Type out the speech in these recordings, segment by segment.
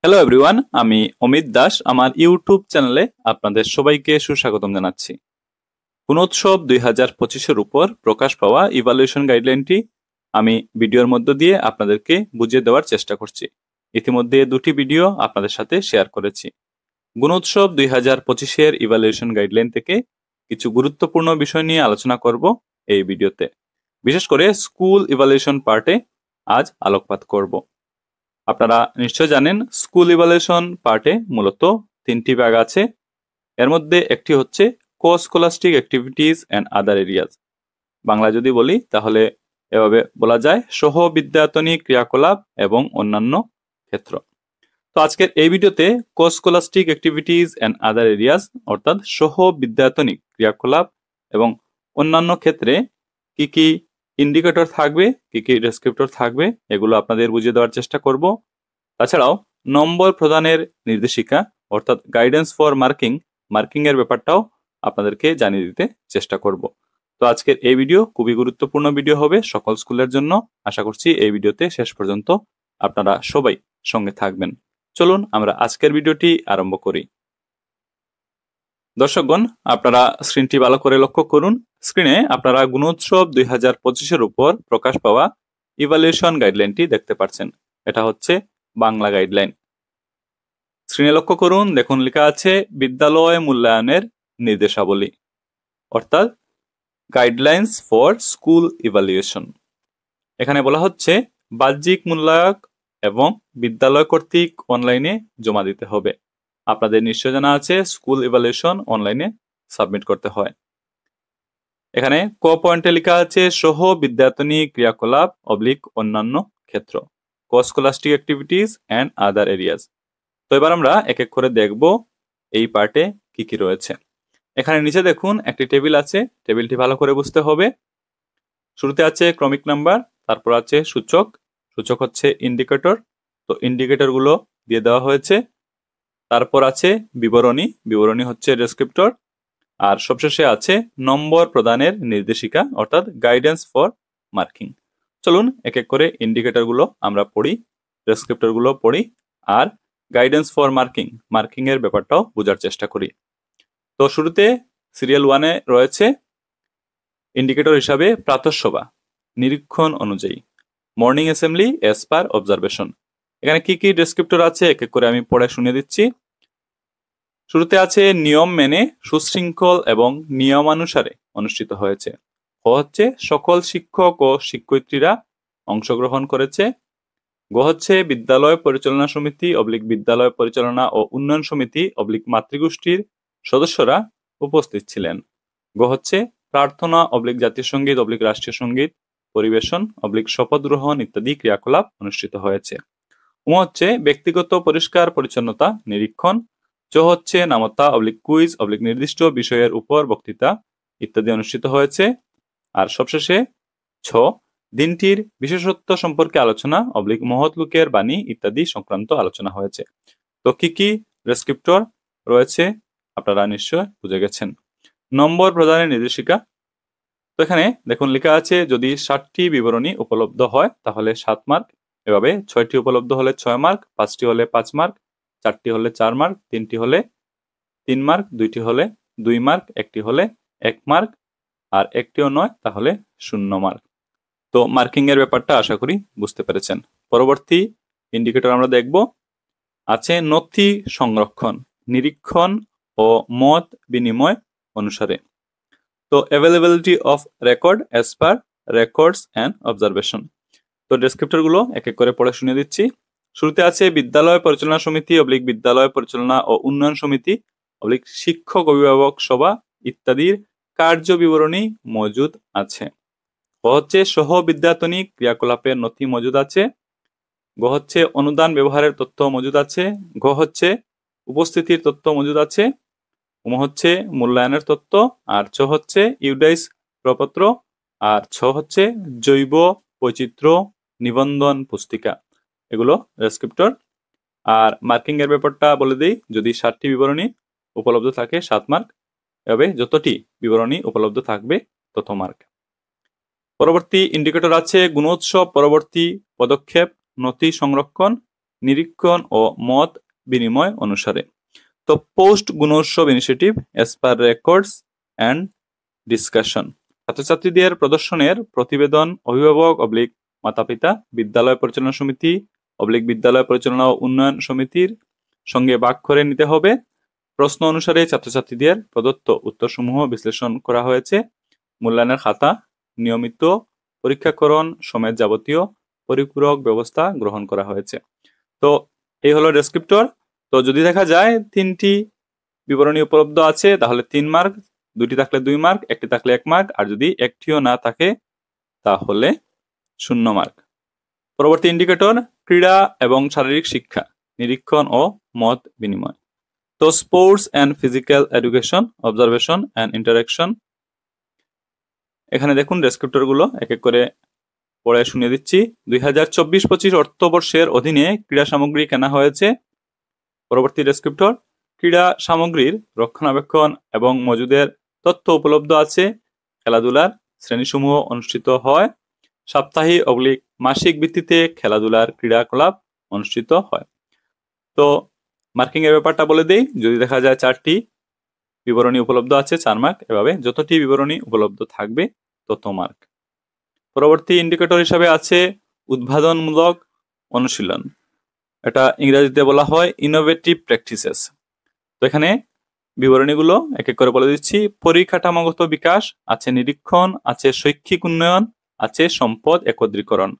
Hello everyone, আমি অমিত দাস আমার YouTube চ্যানেলে আপনাদের সবাইকে সুস্বাগতম জানাচ্ছি। গুণোৎসব 2025-এর উপর প্রকাশ পাওয়া ইভালুয়েশন গাইডলাইনটি আমি ভিডিওর মধ্য দিয়ে আপনাদেরকে বুঝিয়ে দেওয়ার চেষ্টা করছি। ইতিমধ্যে দুটি ভিডিও আপনাদের সাথে শেয়ার করেছি। গুণোৎসব 2025-এর ইভালুয়েশন গাইডলাইন থেকে কিছু গুরুত্বপূর্ণ বিষয় নিয়ে আলোচনা করব এই ভিডিওতে। বিশেষ করে স্কুল ইভালুয়েশন পার্টে আজ আলোকপাত করব। আপনারা নিশ্চয় জানেন স্কুল ইভালুয়েশন পার্টে মূলত তিনটি ভাগ আছে। এর মধ্যে একটি হচ্ছে co scholastic activities and other areas. Bangla যদি বলি তাহলে এভাবে বলা যায় সহ বিদ্যায়তনিক ক্রিয়াকলাপ এবং অন্যান্য ক্ষেত্র। তো আজকের এই ভিডিওতে co scholastic activities and other areas অর্থাৎ সহ বিদ্যায়তনিক ক্রিয়াকলাপ এবং অন্যান্য ক্ষেত্রে কি কি ইন্ডিকেটর থাকবে, কি কি ডেসক্রিপ্টর থাকবে, এগুলো আপনাদের বুঝিয়ে দেওয়ার চেষ্টা করব। তাছাড়াও নম্বর প্রদানের নির্দেশিকা অর্থাৎ গাইডেন্স ফর মার্কিং এর ব্যাপারটাও আপনাদেরকে জানিয়ে দিতে চেষ্টা করব। তো আজকের এই ভিডিও খুবই গুরুত্বপূর্ণ ভিডিও হবে সকল স্কুলের জন্য। আশা করছি এই ভিডিওতে শেষ পর্যন্ত আপনারা সবাই সঙ্গে থাকবেন। চলুন আমরা আজকের ভিডিওটি আরম্ভ করি। দর্শকগণ, আপনারা স্ক্রিনটি ভালো করে লক্ষ্য করুন। স্ক্রিনে আপনারা গুণোৎসব 2025-এর উপর প্রকাশ পাওয়া ইভালুয়েশন গাইডলাইনটি দেখতে পাচ্ছেন। এটা হচ্ছে বাংলা গাইডলাইন। স্ক্রিনে লক্ষ্য করুন, দেখুন লেখা আছে বিদ্যালয় মূল্যায়নের নির্দেশাবলী অর্থাৎ গাইডলাইন্স ফর স্কুল ইভালুয়েশন। এখানে বলা হচ্ছে বাহ্যিক মূল্যায়ক এবং বিদ্যালয় কর্তৃক অনলাইনে জমা দিতে হবে। আপনাদের নিশ্চয় জানা আছে স্কুল ইভালুয়েশন অনলাইনে সাবমিট করতে হয়। এখানে ক পয়েন্টে লেখা আছে সহ বিদ্যায়তনিক ক্রিয়াকলাপ অন্যান্য ক্ষেত্র, co scholastic activities and other areas. তো এবার আমরা এক এক করে দেখব এই পার্টে কি কি রয়েছে। এখানে নিচে দেখুন একটি টেবিল আছে, টেবিলটি ভালো করে বুঝতে হবে। শুরুতে আছে ক্রমিক নাম্বার, তারপর আছে সূচক, সূচক হচ্ছে ইন্ডিকেটর, তো ইন্ডিকেটর গুলো দিয়ে দেওয়া হয়েছে। তারপর আছে বিবরণী, বিবরণী হচ্ছে ডেসক্রিপ্টর, আর সবশেষে আছে নম্বর প্রদানের নির্দেশিকা অর্থাৎ গাইডেন্স ফর মার্কিং। চলুন এক এক করে ইন্ডিকেটর গুলো আমরা পড়ি, ডেসক্রিপ্টর গুলো পড়ি, আর গাইডেন্স ফর মার্কিং এর ব্যাপারটাও বোঝার চেষ্টা করি। তো শুরুতে সিরিয়াল 1-এ রয়েছে ইন্ডিকেটর হিসাবে প্রাতঃসভা নিরীক্ষণ অনুযায়ী, মর্নিং অ্যাসেম্বলি এস পার অবজারভেশন। এখানে কি কি ডেসক্রিপ্টর আছে এক এক করে আমি পড়ে শুনিয়ে দিচ্ছি। শুরুতে আছে নিয়ম মেনে সুশৃঙ্খল এবং নিয়মানুসারে অনুষ্ঠিত হয়েছে। ক হচ্ছে সকল শিক্ষক ও শিক্ষয়িত্রীরা অংশগ্রহণ করেছে। গ হচ্ছে বিদ্যালয় পরিচালনা সমিতি বিদ্যালয় পরিচালনা ও উন্নয়ন সমিতি মাতৃগোষ্ঠীর সদস্যরা উপস্থিত ছিলেন। গ হচ্ছে প্রার্থনা জাতীয় সঙ্গীত রাষ্ট্রীয় সঙ্গীত পরিবেশন শপথ গ্রহণ ইত্যাদি ক্রিয়াকলাপ অনুষ্ঠিত হয়েছে। উ হচ্ছে ব্যক্তিগত পরিষ্কার পরিচ্ছন্নতা নিরীক্ষণ। চ হচ্ছে নামতা কুইজ নির্দিষ্ট বিষয়ের উপর বক্তৃতা ইত্যাদি অনুষ্ঠিত হয়েছে। আর সবশেষে ছ দিনটির বিশেষত্ব সম্পর্কে আলোচনা মহৎ লোকের বাণী ইত্যাদি সংক্রান্ত আলোচনা হয়েছে। তো কি কি ডেসক্রিপ্টর রয়েছে আপনারা নিশ্চয় বুঝে গেছেন। নম্বর প্রদানের নির্দেশিকা, তো এখানে দেখুন লেখা আছে যদি 60টি বিবরণী উপলব্ধ হয় তাহলে 7 মার্ক, এভাবে 6টি উপলব্ধ হলে 6 মার্ক, 5টি হলে 5 মার্ক, 4টি হলে 4 মার্ক, 3টি হলে 3 মার্ক, 2টি হলে 2 মার্ক, 1টি হলে 1 মার্ক, আর একটিও নয় তাহলে 0 মার্ক। তো মার্কিং এর ব্যাপারটা আশা করি বুঝতে পেরেছেন। পরবর্তী ইন্ডিকেটর আমরা দেখব আছে নথি সংরক্ষণ নিরীক্ষণ ও মত বিনিময় অনুসারে। তো availability of record as per records and observation. তো ডেসক্রিপ্টর গুলো এক এক করে পড়ে শুনিয়ে দিচ্ছি। শুরুতে আছে বিদ্যালয় পরিচালনা সমিতি বিদ্যালয় পরিচালনা ও উন্নয়ন সমিতি শিক্ষক অভিভাবক সভা ইত্যাদির কার্য বিবরণী মজুদ আছে। ক হচ্ছে সহ বিদ্যায়তনিক ক্রিয়াকলাপের নথি মজুদ আছে। গ হচ্ছে অনুদান ব্যবহারের তথ্য মজুদ আছে। ঘ হচ্ছে উপস্থিতির তথ্য মজুদ আছে। ম হচ্ছে মূল্যায়নের তথ্য, আর চ হচ্ছে ইউডাইস প্রপত্র, আর ছ হচ্ছে জৈব বৈচিত্র্য নিবন্ধন পুস্তিকা। এগুলো ডেসক্রিপ্টর। আর মার্কিং এর ব্যাপারটা বলে দিই, যদি 60টি বিবরণী উপলব্ধ থাকে 7 মার্ক, এভাবে যতটি বিবরণী উপলব্ধ থাকবে তত মার্ক। পরবর্তী ইন্ডিকেটর আছে গুণোৎসব পরবর্তী পদক্ষেপ নথি সংরক্ষণ নিরীক্ষণ ও মত বিনিময় অনুসারে। তো post Gunotsav initiative as per records and discussion, ছাত্রছাত্রীদের প্রদর্শনের প্রতিবেদন অভিভাবক অবলিক মাতাপিতা, বিদ্যালয় পরিচালনা সমিতি অবলিক বিদ্যালয় পরিচালনা ও উন্নয়ন সমিতির সঙ্গে ভাগ করে নিতে হবে। প্রশ্ন অনুসারে ছাত্রছাত্রীদের প্রদত্ত উত্তরসমূহ বিশ্লেষণ করা হয়েছে। মূল্যায়নের খাতা, নিয়মিত পরীক্ষাকরণ সমেত যাবতীয় পরিপূরক ব্যবস্থা গ্রহণ করা হয়েছে। তো এই হলো ডেসক্রিপ্টর। তো যদি দেখা যায় 3টি বিবরণী উপলব্ধ আছে তাহলে 3 মার্ক, 2টি থাকলে 2 মার্ক, 1টি থাকলে 1 মার্ক, আর যদি একটিও না থাকে তাহলে 0 মার্ক। পরবর্তী ইন্ডিকেটর ক্রীড়া এবং শারীরিক শিক্ষা, নিরীক্ষণ ও মত বিনিময়। তো sports and physical education, observation and interaction. এখানে দেখুন ডেসক্রিপ্টর গুলো এক এক করে পড়ে শুনিয়ে দিচ্ছি। 2024-25 অর্থবর্ষের অধীনে ক্রীড়া সামগ্রী কেনা হয়েছে। পরবর্তী ডেসক্রিপ্টর ক্রীড়া সামগ্রীর রক্ষণাবেক্ষণ এবং মজুদের তথ্য উপলব্ধ আছে। খেলাধুলার শ্রেণীসমূহ অনুষ্ঠিত হয়। সাপ্তাহিক অবলিক মাসিক ভিত্তিতে খেলাধুলার ক্রীড়াকলাপ অনুষ্ঠিত হয়। তো মার্কিং এর ব্যাপারটা বলে দেই। যদি দেখা যায় 4টি বিবরণী উপলব্ধ আছে 4 মার্ক, এভাবে যতটি বিবরণী উপলব্ধ থাকবে তত মার্ক। পরবর্তী ইন্ডিকেটর হিসাবে আছে উদ্ভাবনমূলক অনুশীলন, এটা ইংরেজিতে বলা হয় ইনোভেটিভ প্র্যাকটিসেস। তো এখানে বিবরণীগুলো এক এক করে বলে দিচ্ছি। পরিকাঠামোগত বিকাশ আছে, নিরীক্ষণ আছে, শৈক্ষিক উন্নয়ন আছে, সম্পদ একত্রীকরণ।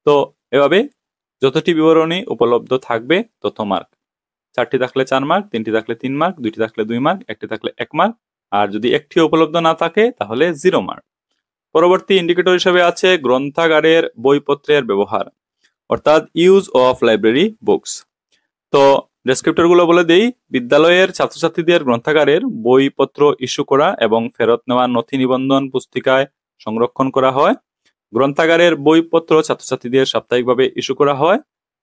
তো এভাবে যতটি বিবরণী উপলব্ধ থাকবে তত মার্ক। 4টি থাকলে 4 মার্ক, 3টি থাকলে 3 মার্ক, 2টি থাকলে 2 মার্ক, 1টি থাকলে 1 মার্ক, আর যদি একটিও উপলব্ধ না থাকে তাহলে 0 মার্ক। পরবর্তী ইন্ডিকেটর হিসেবে আছে গ্রন্থাগারের বইপত্রের ব্যবহার, অর্থাৎ ইউজ অফ লাইব্রেরি বুকস। তো ডেসক্রিপ্টর গুলো বলে দেই। বিদ্যালয়ের ছাত্রছাত্রীদের গ্রন্থাগারের বইপত্র ইস্যু করা এবং ফেরত নেওয়া নথি নিবন্ধন পুস্তিকায় সংরক্ষণ করা হয়। গ্রন্থাগারের বইপত্র ছাত্রছাত্রীদের সাপ্তাহিকভাবে ইস্যু করা হয়।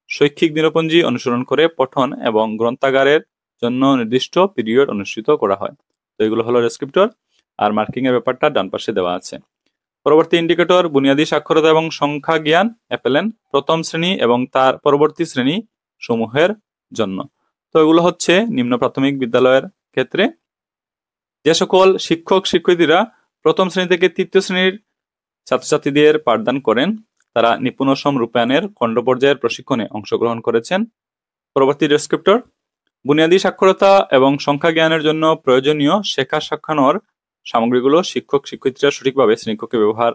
শৈক্ষিক দিনপঞ্জি অনুসরণ করে পঠন এবং গ্রন্থাগারের জন্য নির্দিষ্ট পিরিয়ড অনুষ্ঠিত করা হয়। তো এগুলো হলো ডেসক্রিপ্টর, আর মার্কিং এর ব্যাপারটা ডান পাশে দেওয়া আছে। পরবর্তী ইন্ডিকেটর বুনিয়াদী সাক্ষরতা এবং সংখ্যা জ্ঞান অ্যাপেলেন, প্রথম শ্রেণী এবং তার পরবর্তী শ্রেণী সমূহের জন্য। তো এগুলো হচ্ছে নিম্ন প্রাথমিক বিদ্যালয়ের ক্ষেত্রে যে সকল শিক্ষক শিক্ষয়িত্রীরা প্রথম শ্রেণী থেকে 3য় শ্রেণীর ছাত্রছাত্রীদের পাঠদান করেন তারা নিপুণসম রূপায়ণের খণ্ড পর্যায়ের প্রশিক্ষণে অংশগ্রহণ করেছেন। পরবর্তী ডেসক্রিপ্টর বুনিয়াদী সাক্ষরতা এবং সংখ্যা জ্ঞানের জন্য প্রয়োজনীয় শেখা শেখানোর সামগ্রীগুলো শিক্ষক শিক্ষয়িত্রীরা সঠিকভাবে শ্রেণীকক্ষে ব্যবহার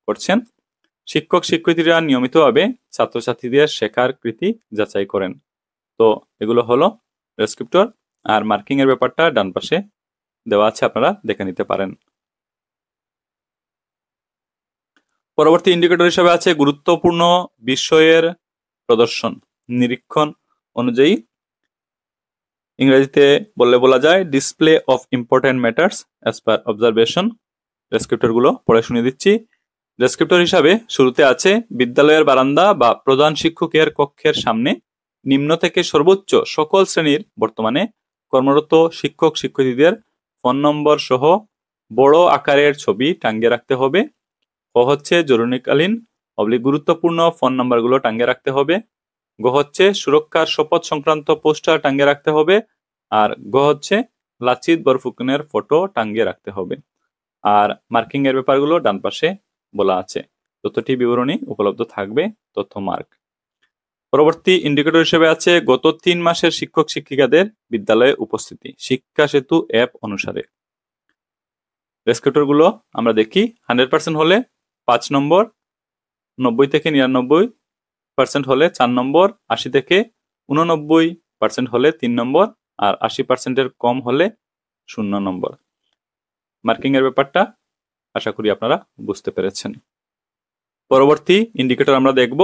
করছেন। শিক্ষক শিক্ষয়িত্রীরা নিয়মিতভাবে ছাত্রছাত্রীদের শেখার কৃতি যাচাই করেন। তো এগুলো হলো ডেসক্রিপ্টর, আর মার্কিং এর ব্যাপারটা ডান পাশে দেওয়া আছে, আপনারা দেখে নিতে পারেন। পরবর্তী ইন্ডিকেটর হিসেবে আছে গুরুত্বপূর্ণ বিষয়ের প্রদর্শন, নিরীক্ষণ অনুযায়ী ইংরেজিতে বলা যায় display of important matters as per observation. Descriptor গুলো পড়ে শুনিয়ে দিচ্ছি। ডেসক্রিপ্টর হিসাবে শুরুতে আছে বিদ্যালয়ের বারান্দা বা প্রধান শিক্ষকের কক্ষের সামনে নিম্ন থেকে সর্বোচ্চ সকল শ্রেণীর বর্তমানে কর্মরত শিক্ষক শিক্ষয়িত্রীদের ফোন নম্বর সহ বড় আকারের ছবি টাঙ্গিয়ে রাখতে হবে। ক হচ্ছে জরুরিকালীন গুরুত্বপূর্ণ ফোন নাম্বারগুলো টাঙ্গিয়ে রাখতে হবে। গ হচ্ছে সুরক্ষার শপথ সংক্রান্ত পোস্টার টাঙ্গিয়ে রাখতে হবে। আর গ হচ্ছে লাচিত বরফুকনের ফটো টাঙ্গিয়ে রাখতে হবে। আর মার্কিং এর ব্যাপারগুলো ডান পাশে বলা আছে। যতটি বিবরণী উপলব্ধ থাকবে তত মার্ক। পরবর্তী ইন্ডিকেটর হিসেবে আছে গত 3 মাসের শিক্ষক শিক্ষিকাদের বিদ্যালয়ে উপস্থিতি শিক্ষা সেতু অ্যাপ অনুসারে। ডেসক্রিপ্টর গুলো আমরা দেখি। 100% হলে 5 নম্বর, 90 থেকে 99% হলে 4 নম্বর, 80 থেকে 89% হলে 3 নম্বর, আর 80%-এর কম হলে 0 নম্বর। মার্কিং এর ব্যাপারটা আশা করি আপনারা বুঝতে পেরেছেন। পরবর্তী ইন্ডিকেটর আমরা দেখব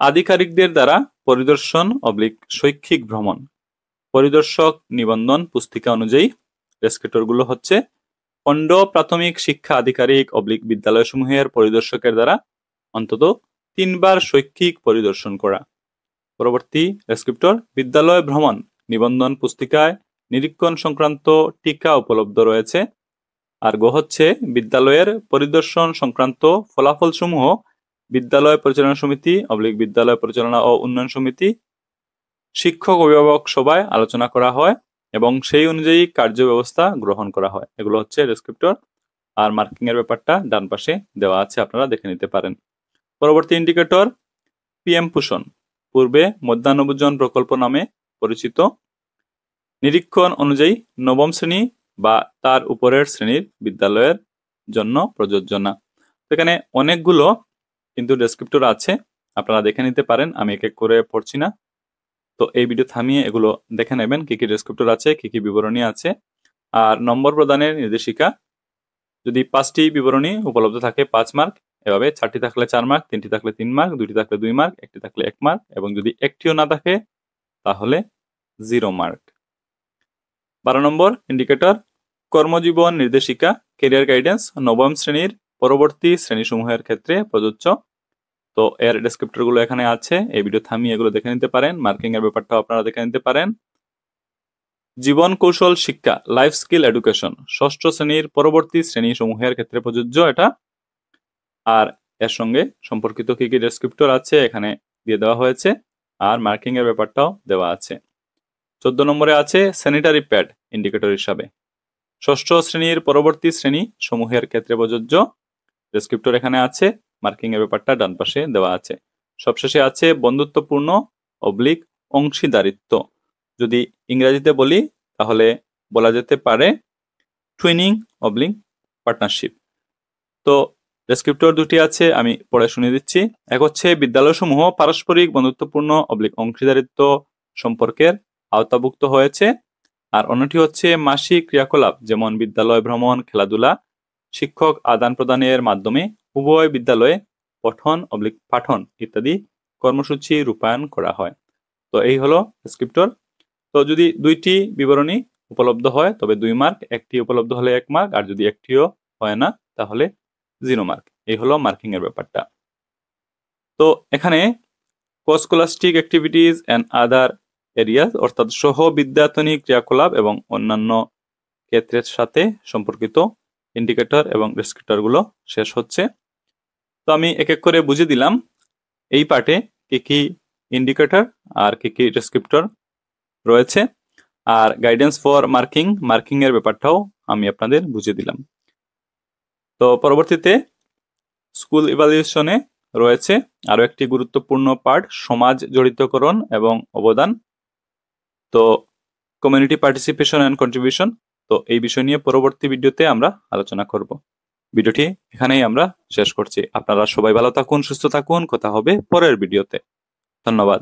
আধিকারিকদের দ্বারা পরিদর্শন শৈক্ষিক ভ্রমণ, পরিদর্শক নিবন্ধন পুস্তিকা অনুযায়ী। ডেসক্রিপ্টর গুলো হচ্ছে খণ্ড প্রাথমিক শিক্ষা আধিকারিক বিদ্যালয়সমূহের পরিদর্শকের দ্বারা অন্তত 3 বার শৈক্ষিক পরিদর্শন করা। পরবর্তী ডেসক্রিপ্টর বিদ্যালয় ভ্রমণ নিবন্ধন পুস্তিকায় নিরীক্ষণ সংক্রান্ত টিকা উপলব্ধ রয়েছে। আর গ হচ্ছে বিদ্যালয়ের পরিদর্শন সংক্রান্ত ফলাফল সমূহ বিদ্যালয় পরিচালনা সমিতি বিদ্যালয় পরিচালনা ও উন্নয়ন সমিতি শিক্ষক অভিভাবক সভায় আলোচনা করা হয় এবং সেই অনুযায়ী কার্য ব্যবস্থা গ্রহণ করা হয়। এগুলো হচ্ছে ডেসক্রিপ্টর। আর মার্কিং এর ব্যাপারটা ডান পাশে দেওয়া আছে, আপনারা দেখে নিতে পারেন। পরবর্তী ইন্ডিকেটর পিএম পোষণ, পূর্বে মধ্যাহ্নভোজন প্রকল্প নামে পরিচিত। নিরীক্ষণ অনুযায়ী নবম শ্রেণী বা তার উপরের শ্রেণীর বিদ্যালয়ের জন্য প্রযোজ্য না। এখানে অনেকগুলো কিন্তু ডেসক্রিপ্টর আছে, আপনারা দেখে নিতে পারেন, আমি এক এক করে পড়ছি না। তো এই ভিডিও থামিয়ে এগুলো দেখে নেবেন কি কি ডেসক্রিপ্টর আছে, কি কি বিবরণী আছে। আর নম্বর প্রদানের নির্দেশিকা, যদি 5টি বিবরণী উপলব্ধ থাকে 5 মার্ক, এভাবে 4টি থাকলে 4 মার্ক, 3টি থাকলে 3 মার্ক, 2টি থাকলে 2 মার্ক, 1টি থাকলে 1 মার্ক, এবং যদি একটিও না থাকে তাহলে 0 মার্ক। 12 নম্বর ইন্ডিকেটর কর্মজীবন নির্দেশিকা, ক্যারিয়ার গাইডেন্স, নবম শ্রেণীর পরবর্তী শ্রেণীসমূহের ক্ষেত্রে প্রযোজ্য। তো এর ডেসক্রিপ্টর গুলো এখানে আছে, এই ভিডিও থামিয়ে এগুলো দেখে নিতে পারেন, মার্কিং এর ব্যাপারটাও আপনারা দেখে নিতে পারেন। জীবন কৌশল শিক্ষা, লাইফ স্কিল এডুকেশন, ষষ্ঠ শ্রেণীর পরবর্তী শ্রেণী সমূহের ক্ষেত্রে প্রযোজ্য এটা। আর এর সঙ্গে সম্পর্কিত কি কি ডেসক্রিপ্টর আছে এখানে দিয়ে দেওয়া হয়েছে, আর মার্কিং এর ব্যাপারটাও দেওয়া আছে। 14 নম্বরে আছে স্যানিটারি প্যাড ইন্ডিকেটর হিসাবে, ষষ্ঠ শ্রেণীর পরবর্তী শ্রেণী সমূহের ক্ষেত্রে প্রযোজ্য। ডেসক্রিপ্টর এখানে আছে, মার্কিং এর ব্যাপারটা ডান পাশে দেওয়া আছে। সবশেষে আছে বন্ধুত্বপূর্ণ অবলিক অংশীদারিত্ব, যদি ইংরেজিতে বলি তাহলে বলা যেতে পারে টুইনিং অবলিক পার্টনারশিপ। তো ডেসক্রিপ্টর দুটি আছে, আমি পড়ে শুনিয়ে দিচ্ছি। এক হচ্ছে বিদ্যালয়সমূহ পারস্পরিক বন্ধুত্বপূর্ণ অবলিক অংশীদারিত্ব সম্পর্কের আওতাভুক্ত হয়েছে। আর অন্যটি হচ্ছে মাসিক ক্রিয়াকলাপ, যেমন বিদ্যালয় ভ্রমণ, খেলাধুলা, শিক্ষক আদান প্রদানের মাধ্যমে উভয় বিদ্যালয়ে পঠন অবলিক পাঠন ইত্যাদি কর্মসূচি রূপায়ণ করা হয়। তো এই হলো ডেসক্রিপ্টর। তো যদি 2টি বিবরণী উপলব্ধ হয় তবে 2 মার্ক, একটি উপলব্ধ হলে 1 মার্ক, আর যদি একটিও হয় না তাহলে 0 মার্ক। এই হলো মার্কিং এর ব্যাপারটা। তো এখানে কোস্কোলাস্টিক অ্যাক্টিভিটিজ অ্যান্ড আদার এরিয়াস, অর্থাৎ সহ বিদ্যায়তনিক ক্রিয়াকলাপ এবং অন্যান্য ক্ষেত্রের সাথে সম্পর্কিত ইন্ডিকেটর এবং ডেসক্রিপ্টর গুলো শেষ হচ্ছে। তো আমি এক এক করে বুঝিয়ে দিলাম এই পার্টে কি কি ইন্ডিকেটর আর কি কি ডেসক্রিপ্টর রয়েছে, আর গাইডেন্স ফর মার্কিং এর ব্যাপারটাও আমি আপনাদের বুঝিয়ে দিলাম। তো পরবর্তীতে স্কুল ইভালুয়েশনে রয়েছে আরো একটি গুরুত্বপূর্ণ পার্ট, সমাজ জড়িতকরণ এবং অবদান। তো কমিউনিটি পার্টিসিপেশন অ্যান্ড কন্ট্রিবিউশন। তো এই বিষয় নিয়ে পরবর্তী ভিডিওতে আমরা আলোচনা করব। ভিডিওটি এখানেই আমরা শেষ করছি। আপনারা সবাই ভালো থাকুন, সুস্থ থাকুন, কথা হবে পরের ভিডিওতে। ধন্যবাদ।